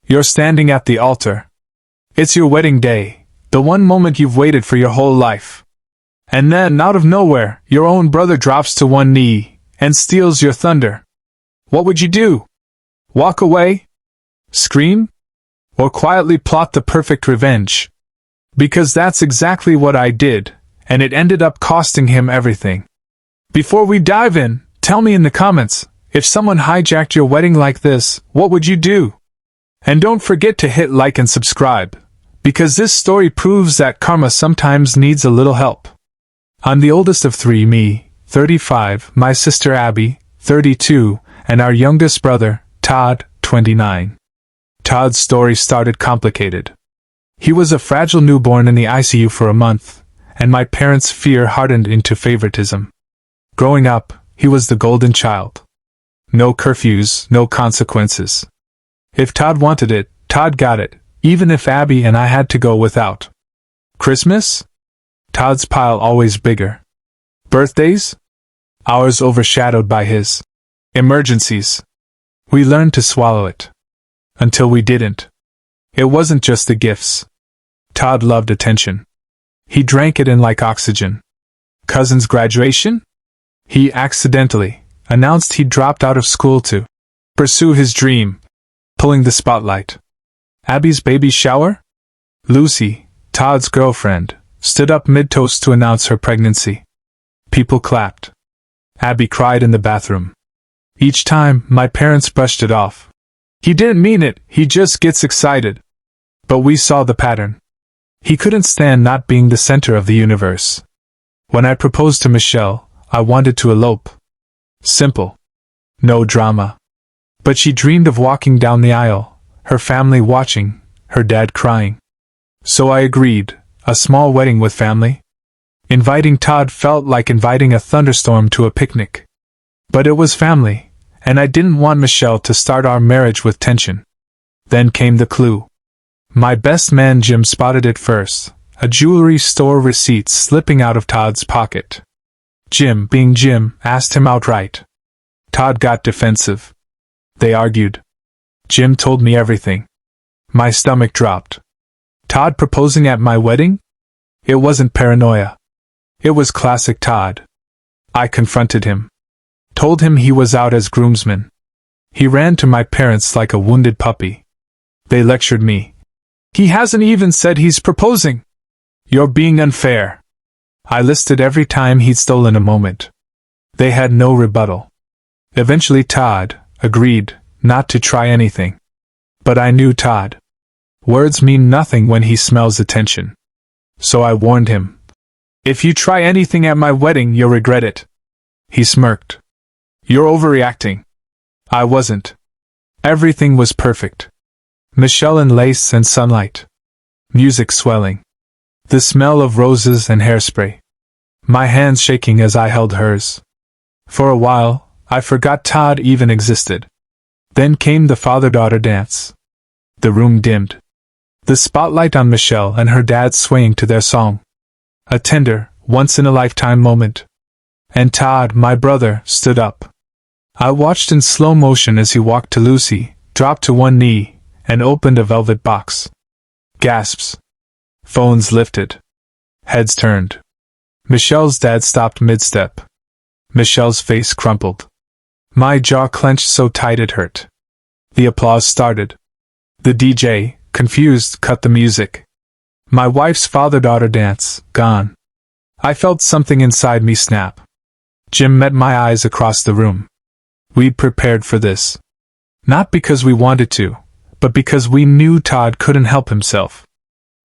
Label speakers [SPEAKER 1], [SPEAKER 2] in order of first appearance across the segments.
[SPEAKER 1] You're standing at the altar. It's your wedding day, the one moment you've waited for your whole life. And then, out of nowhere, your own brother drops to one knee and steals your thunder. What would you do? Walk away? Scream? Or quietly plot the perfect revenge? Because that's exactly what I did, and it ended up costing him everything. Before we dive in, tell me in the comments, if someone hijacked your wedding like this, what would you do? And don't forget to hit like and subscribe, because this story proves that karma sometimes needs a little help. I'm the oldest of three, me, 35, my sister Abby, 32, and our youngest brother, Todd, 29. Todd's story started complicated. He was a fragile newborn in the ICU for a month, and my parents' fear hardened into favoritism. Growing up, he was the golden child. No curfews, no consequences. If Todd wanted it, Todd got it, even if Abby and I had to go without. Christmas? Todd's pile always bigger. Birthdays? Ours overshadowed by his. Emergencies. We learned to swallow it. Until we didn't. It wasn't just the gifts. Todd loved attention. He drank it in like oxygen. Cousin's graduation? He accidentally announced he'd dropped out of school to pursue his dream, pulling the spotlight. Abby's baby shower? Lucy, Todd's girlfriend, stood up mid-toast to announce her pregnancy. People clapped. Abby cried in the bathroom. Each time, my parents brushed it off. He didn't mean it, he just gets excited. But we saw the pattern. He couldn't stand not being the center of the universe. When I proposed to Michelle, I wanted to elope. Simple. No drama. But she dreamed of walking down the aisle, her family watching, her dad crying. So I agreed, a small wedding with family. Inviting Todd felt like inviting a thunderstorm to a picnic. But it was family, and I didn't want Michelle to start our marriage with tension. Then came the clue. My best man Jim spotted it first, a jewelry store receipt slipping out of Todd's pocket. Jim, being Jim, asked him outright. Todd got defensive. They argued. Jim told me everything. My stomach dropped. Todd proposing at my wedding? It wasn't paranoia. It was classic Todd. I confronted him. Told him he was out as groomsman. He ran to my parents like a wounded puppy. They lectured me. He hasn't even said he's proposing. You're being unfair. I listed every time he'd stolen a moment. They had no rebuttal. Eventually Todd agreed not to try anything. But I knew Todd. Words mean nothing when he smells attention. So I warned him. If you try anything at my wedding, you'll regret it. He smirked. You're overreacting. I wasn't. Everything was perfect. Michelle in lace and sunlight. Music swelling. The smell of roses and hairspray. My hands shaking as I held hers. For a while, I forgot Todd even existed. Then came the father-daughter dance. The room dimmed. The spotlight on Michelle and her dad swaying to their song. A tender, once-in-a-lifetime moment. And Todd, my brother, stood up. I watched in slow motion as he walked to Lucy, dropped to one knee, and opened a velvet box. Gasps. Phones lifted. Heads turned. Michelle's dad stopped mid-step. Michelle's face crumpled. My jaw clenched so tight it hurt. The applause started. The DJ, confused, cut the music. My wife's father-daughter dance, gone. I felt something inside me snap. Jim met my eyes across the room. We'd prepared for this. Not because we wanted to, but because we knew Todd couldn't help himself.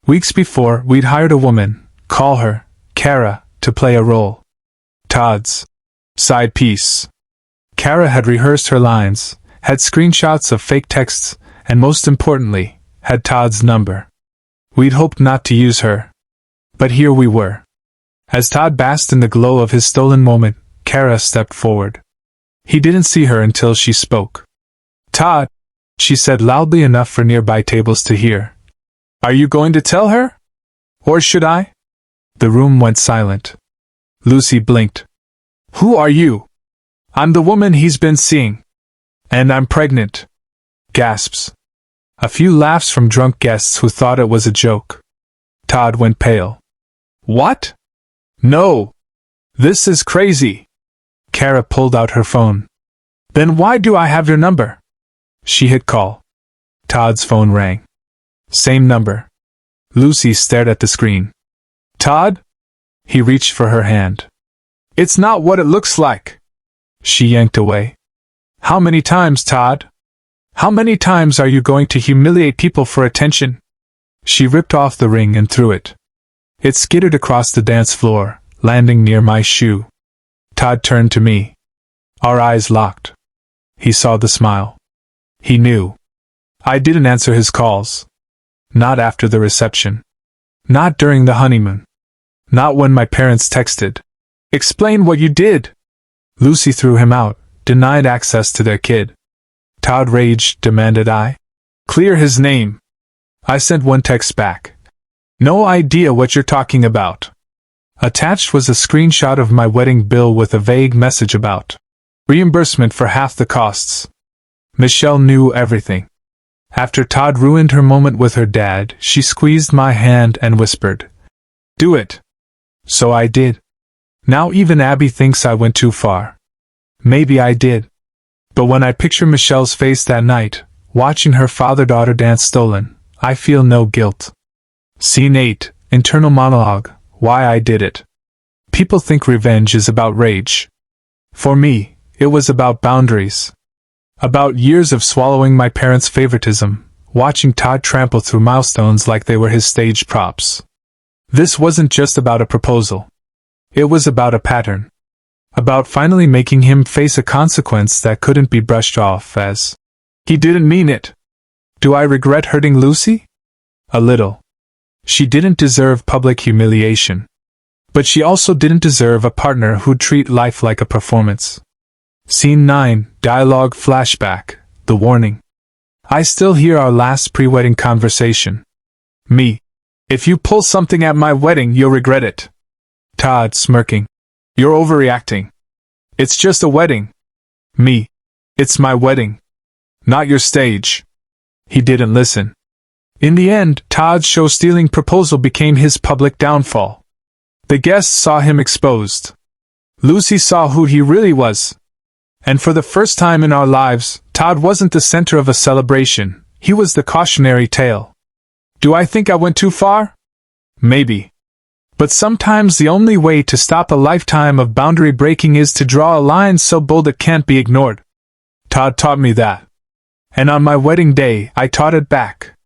[SPEAKER 1] Weeks before, we'd hired a woman, call her Kara, to play a role. Todd's side piece. Kara had rehearsed her lines, had screenshots of fake texts, and most importantly, had Todd's number. We'd hoped not to use her. But here we were. As Todd basked in the glow of his stolen moment, Kara stepped forward. He didn't see her until she spoke. Todd, she said loudly enough for nearby tables to hear. Are you going to tell her? Or should I? The room went silent. Lucy blinked. Who are you? I'm the woman he's been seeing. And I'm pregnant. Gasps. A few laughs from drunk guests who thought it was a joke. Todd went pale. What? No! This is crazy! Kara pulled out her phone. Then why do I have your number? She hit call. Todd's phone rang. Same number. Lucy stared at the screen. Todd? He reached for her hand. It's not what it looks like. She yanked away. How many times, Todd? How many times are you going to humiliate people for attention? She ripped off the ring and threw it. It skittered across the dance floor, landing near my shoe. Todd turned to me. Our eyes locked. He saw the smile. He knew. I didn't answer his calls. Not after the reception. Not during the honeymoon. Not when my parents texted. Explain what you did. Lucy threw him out, denied access to their kid. Todd raged, demanded I clear his name. I sent one text back. No idea what you're talking about. Attached was a screenshot of my wedding bill with a vague message about reimbursement for half the costs. Michelle knew everything. After Todd ruined her moment with her dad, she squeezed my hand and whispered, "Do it." So I did. Now even Abby thinks I went too far. Maybe I did. But when I picture Michelle's face that night, watching her father-daughter dance stolen, I feel no guilt. Scene 8, internal monologue, why I did it. People think revenge is about rage. For me, it was about boundaries. About years of swallowing my parents' favoritism, watching Todd trample through milestones like they were his stage props. This wasn't just about a proposal. It was about a pattern. About finally making him face a consequence that couldn't be brushed off as, he didn't mean it. Do I regret hurting Lucy? A little. She didn't deserve public humiliation. But she also didn't deserve a partner who'd treat life like a performance. Scene 9, dialogue flashback, the warning. I still hear our last pre-wedding conversation. Me. If you pull something at my wedding, you'll regret it. Todd, smirking. You're overreacting. It's just a wedding. Me. It's my wedding. Not your stage. He didn't listen. In the end, Todd's show-stealing proposal became his public downfall. The guests saw him exposed. Lucy saw who he really was. And for the first time in our lives, Todd wasn't the center of a celebration, he was the cautionary tale. Do I think I went too far? Maybe. But sometimes the only way to stop a lifetime of boundary breaking is to draw a line so bold it can't be ignored. Todd taught me that. And on my wedding day, I taught it back.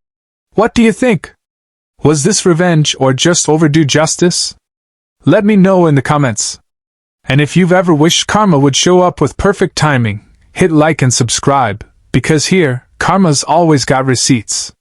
[SPEAKER 1] What do you think? Was this revenge or just overdue justice? Let me know in the comments. And if you've ever wished karma would show up with perfect timing, hit like and subscribe, because here, karma's always got receipts.